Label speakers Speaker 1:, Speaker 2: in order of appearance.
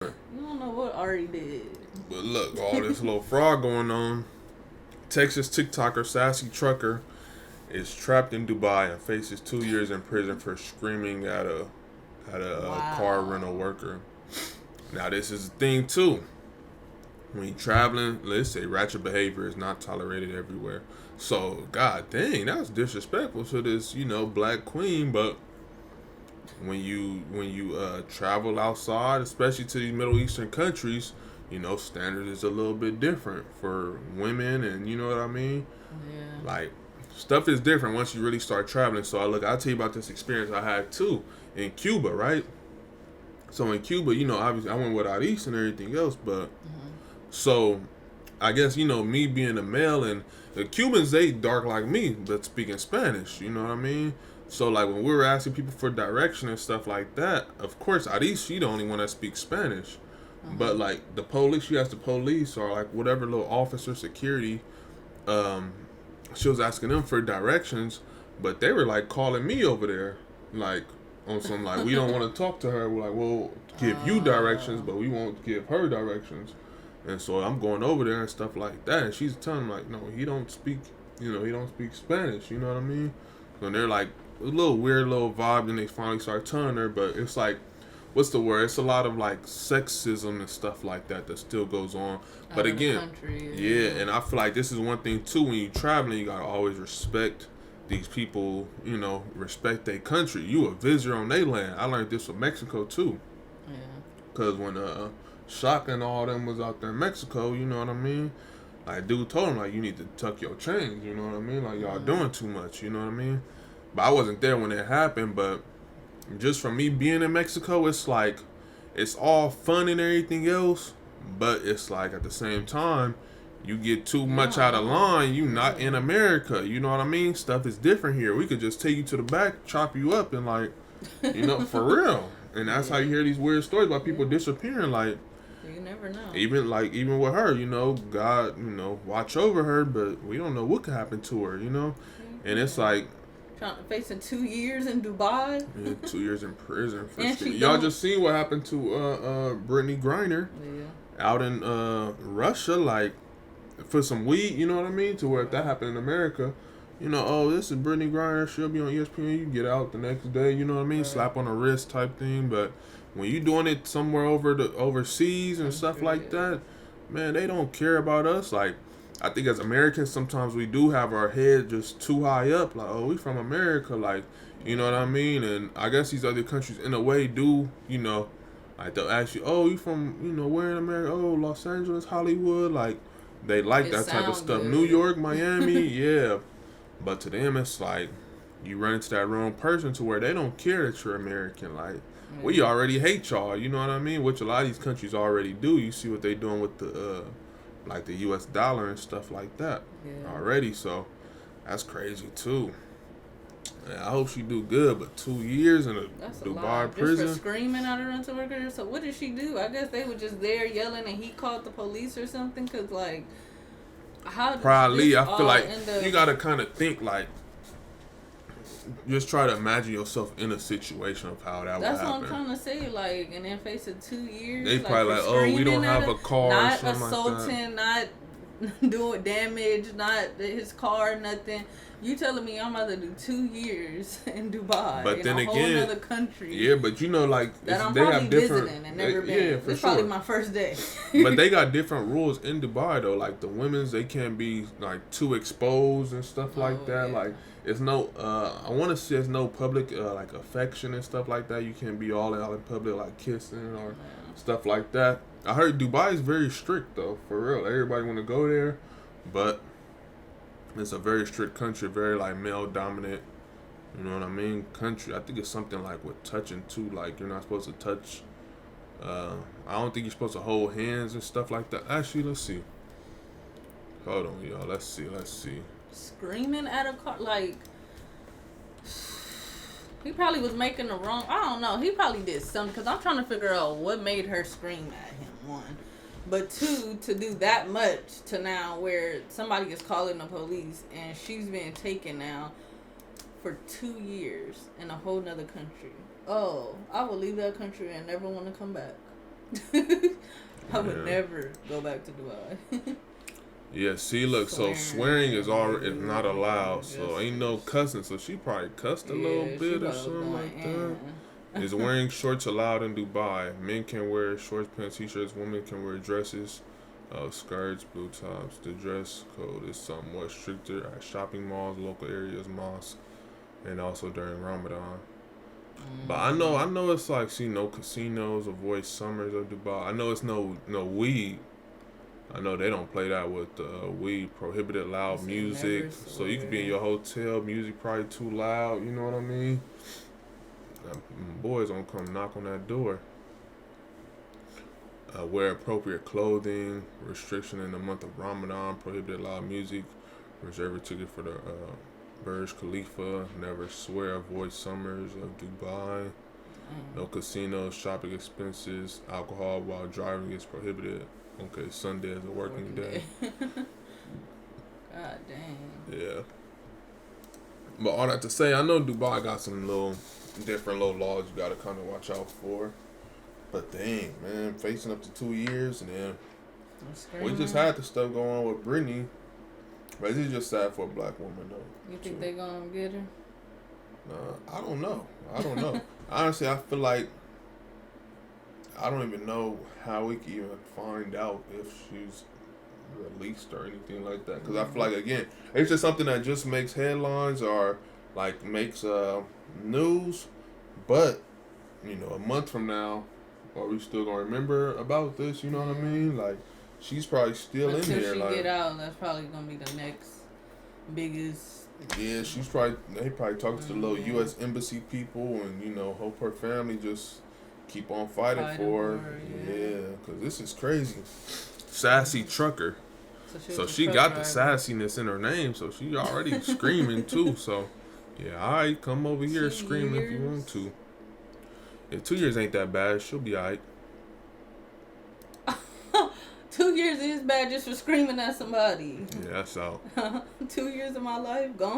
Speaker 1: You don't know what Ari did.
Speaker 2: But look, all this little fraud going on. Texas TikToker Sassy Trucker is trapped in Dubai and faces 2 years in prison for screaming at a car
Speaker 1: Wow.
Speaker 2: rental worker. Now this is the thing too. When you traveling, let's say ratchet behavior is not tolerated everywhere. So god dang, that's disrespectful to this, black queen. But when you travel outside, especially to these Middle Eastern countries, standard is a little bit different for women, and you know what I mean.
Speaker 1: Yeah.
Speaker 2: Like stuff is different once you really start traveling. So I'll tell you about this experience I had too in Cuba, right? So in Cuba, obviously I went without East and everything else, but so I guess me being a male, and the Cubans, they dark like me but speaking Spanish. You know what I mean? So like when we were asking people for direction and stuff like that, of course Aris, she the only one that speaks Spanish. But like the police, she asked the police or like whatever little officer security, um, she was asking them for directions, but they were like calling me over there, like on some like we don't want to talk to her. We're like, we'll give you directions, but we won't give her directions. And so I'm going over there and stuff like that, and she's telling him like, no, he don't speak, he don't speak Spanish. You know what I mean? And they're like a little weird little vibe, and they finally start telling her, but it's like, what's the word? It's a lot of like sexism and stuff like that that still goes on. But again, yeah, and I feel like this is one thing too. When you traveling, you gotta always respect these people. Respect their country. You a visitor on their land. I learned this from Mexico too.
Speaker 1: Yeah.
Speaker 2: Cause when Shock and all them was out there in Mexico, you know what I mean? Like dude told him like you need to tuck your chains, you know what I mean? Like y'all doing too much, you know what I mean? But I wasn't there when it happened, but just from me being in Mexico, it's like it's all fun and everything else, but it's like at the same time, you get too much out of line, you not in America, you know what I mean? Stuff is different here. We could just take you to the back, chop you up, and like, for real. And that's how you hear these weird stories about people disappearing. Like,
Speaker 1: You never know.
Speaker 2: even with her, God, watch over her, but we don't know what could happen to her, And it's like
Speaker 1: Facing 2 years in Dubai.
Speaker 2: yeah, 2 years in prison for
Speaker 1: And
Speaker 2: y'all just seen what happened to Brittany Griner
Speaker 1: Yeah.
Speaker 2: out in Russia, like for some weed, you know what I mean? To where if that happened in America, oh, this is Brittany Griner, she'll be on ESPN, you get out the next day, you know what I mean?
Speaker 1: Right.
Speaker 2: Slap on the wrist type thing. But when you doing it somewhere overseas and stuff like that, man, they don't care about us. Like, I think as Americans, sometimes we do have our head just too high up. Like, oh, we from America. Like, you know what I mean? And I guess these other countries, in a way, do, like they'll ask you, oh, you from, where in America? Oh, Los Angeles, Hollywood. Like, they like
Speaker 1: It
Speaker 2: that type of
Speaker 1: sound
Speaker 2: stuff.
Speaker 1: good.
Speaker 2: New York, Miami, yeah. But to them, it's like you run into that wrong person to where they don't care that you're American. Like, we already hate y'all, you know what I mean? Which a lot of these countries already do. You see what they doing with the like the U.S. dollar and stuff like that already. So that's crazy too. Yeah, I hope she do good, but 2 years in a
Speaker 1: That's
Speaker 2: Dubai
Speaker 1: a lot.
Speaker 2: prison.
Speaker 1: Just for screaming at a rental worker. So what did she do? I guess they were just there yelling and he called the police or something. Cause like, how did
Speaker 2: Probably,
Speaker 1: this
Speaker 2: I feel
Speaker 1: all
Speaker 2: like
Speaker 1: end up-
Speaker 2: you gotta kind of think like, just try to imagine yourself in a situation of how that
Speaker 1: That's
Speaker 2: would
Speaker 1: what
Speaker 2: happen.
Speaker 1: I'm trying to say. Like, and then facing 2 years.
Speaker 2: They
Speaker 1: like,
Speaker 2: probably
Speaker 1: for
Speaker 2: like, oh, we don't
Speaker 1: screaming at
Speaker 2: have a
Speaker 1: him,
Speaker 2: car or
Speaker 1: not
Speaker 2: something like that.
Speaker 1: assaulting, not doing damage, not his car, nothing. You telling me I'm about to do 2 years in Dubai,
Speaker 2: But
Speaker 1: in
Speaker 2: then
Speaker 1: a
Speaker 2: again,
Speaker 1: whole other country.
Speaker 2: Yeah, but like
Speaker 1: That I'm
Speaker 2: they
Speaker 1: probably
Speaker 2: have different.
Speaker 1: visiting and never been.
Speaker 2: Yeah, for
Speaker 1: This is
Speaker 2: sure.
Speaker 1: probably my first day.
Speaker 2: But they got different rules in Dubai though. Like the women's, they can't be like too exposed and stuff like that.
Speaker 1: Yeah.
Speaker 2: Like it's no. I want to say there's no public like affection and stuff like that. You can't be all out in public like kissing or stuff like that. I heard Dubai is very strict though, for real. Everybody want to go there, but it's a very strict country, very like male dominant. You know what I mean? Country. I think it's something like with touching too. Like you're not supposed to touch. I don't think you're supposed to hold hands and stuff like that. Actually, let's see. Hold on, y'all. Let's see.
Speaker 1: Screaming at a car, like, he probably was making the wrong. I don't know. He probably did something because I'm trying to figure out what made her scream at him. One, but two, to do that much to now where somebody is calling the police and she's being taken now for 2 years in a whole nother country. Oh, I will leave that country and never want to come back. I would never go back to Dubai.
Speaker 2: Yeah, see, look, so swearing is not allowed, so ain't no cussing, so she probably cussed a little bit or something like that. Is wearing shorts allowed in Dubai? Men can wear shorts, pants, t-shirts. Women can wear dresses, skirts, blue tops. The dress code is somewhat stricter at shopping malls, local areas, mosques, and also during Ramadan. But I know it's like, see, no casinos, avoid summers of Dubai. I know it's no weed. I know they don't play that with weed. Prohibited loud music. So you could be in your hotel, music probably too loud. You know what I mean? Boys don't come knock on that door. Wear appropriate clothing. Restriction in the month of Ramadan. Prohibited loud music. Reserve a ticket for the Burj Khalifa. Never swear. Avoid summers of Dubai. No casinos. Shopping expenses. Alcohol while driving is prohibited. Okay, Sunday is a working day.
Speaker 1: God dang.
Speaker 2: Yeah. But all that to say, I know Dubai got some different little laws you gotta kind of watch out for. But dang, man, facing up to 2 years, and then we just had the stuff going on with Brittany. But it's just sad for a black woman, though.
Speaker 1: You think they gonna get her?
Speaker 2: Nah, I don't know. Honestly, I feel like I don't even know how we can even find out if she's released or anything like that. Because I feel like, again, it's just something that just makes headlines or like makes news. But, a month from now, are we still going to remember about this? You know what I mean? Like, she's probably still in there.
Speaker 1: Until she get out, that's probably going to be the next biggest.
Speaker 2: Yeah, they probably talking to the little U.S. Embassy people and, hope her family just keep on fighting for her. Yeah, because this is crazy. Sassy trucker. So she got the sassiness in her name, so she already screaming too. So, yeah, all right, come over here, scream if you want to. If 2 years ain't that bad, she'll be all right.
Speaker 1: 2 years is bad just for screaming at somebody.
Speaker 2: Yeah, that's out.
Speaker 1: 2 years of my life gone.